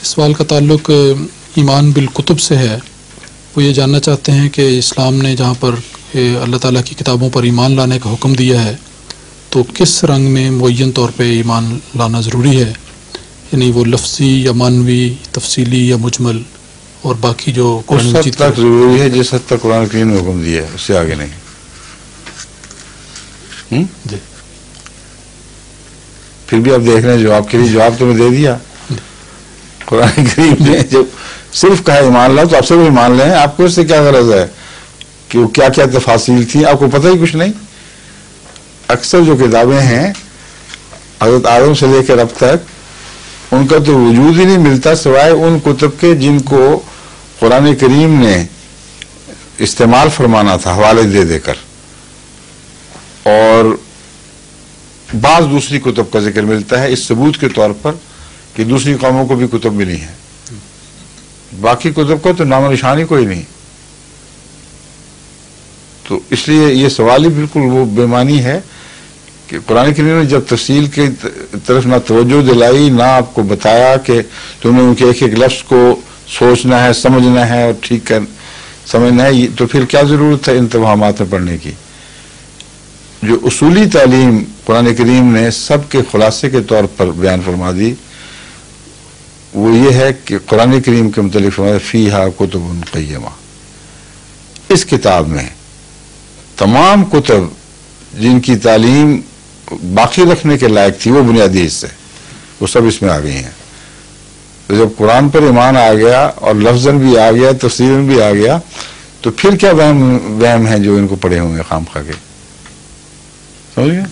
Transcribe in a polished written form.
اس سوال کا تعلق ایمان بالکتب سے ہے. وہ یہ جاننا چاہتے ہیں کہ اسلام نے جہاں پر اللہ تعالیٰ کی کتابوں پر ایمان لانے کا حکم دیا ہے تو کس رنگ میں معین طور پہ ایمان لانا ضروری ہے، یعنی وہ لفظی یا معنوی، تفصیلی یا مجمل، اور باقی جو اس حد تک ضروری ہے جس حد تک قرآن کریم نے حکم دیا ہے، اس سے آگے نہیں. جی پھر بھی آپ دیکھ رہے ہیں جواب کے لیے جواب تو میں دے دیا. قرآن کریم نے جب صرف کہا ایمان لاؤ تو آپ سے بھی ایمان لیں. آپ کو اس سے کیا غرض ہے کہ وہ کیا کیا تفاصیل تھی، آپ کو پتہ ہی کچھ نہیں. اکثر جو کتابیں ہیں حضرت آدم سے لے کر اب تک ان کا تو وجود ہی نہیں ملتا سوائے ان کتب کے جن کو قرآن کریم نے استعمال فرمانا تھا حوالے دے دے کر، اور بعض دوسری کتب کا ذکر ملتا ہے اس ثبوت کے طور پر کہ دوسری قوموں کو بھی کتب ملی ہیں. باقی کتب کا تو نام و نشان ہی کوئی نہیں. تو اس لیے یہ سوال ہی بالکل وہ بے معنی ہے کہ قرآن کریم نے جب تفصیل کی طرف نہ توجہ دلائی، نہ آپ کو بتایا کہ تم نے ان کے ایک ایک لفظ کو سوچنا ہے، سمجھنا ہے اور ٹھیک کر سمجھنا ہے، تو پھر کیا ضرورت ہے ان توہمات میں پڑھنے کی. جو اصولی تعلیم قرآن کریم نے سب کے خلاصے کے طور پر بیان فرما دی وہ یہ ہے کہ قرآن کریم کے متعلق فرمایا فیہا کتب قیمہ. اس کتاب میں تمام کتب جن کی تعلیم باقی رکھنے کے لائق تھی وہ بنیادی حصے وہ سب اس میں آ گئی ہیں. تو جب قرآن پر ایمان آ گیا اور لفظاً بھی آ گیا، تفسیراً بھی آ گیا، تو پھر کیا وہم ہیں جو ان کو پڑھے ہوئے خام خواہ کے. سمجھ گئے؟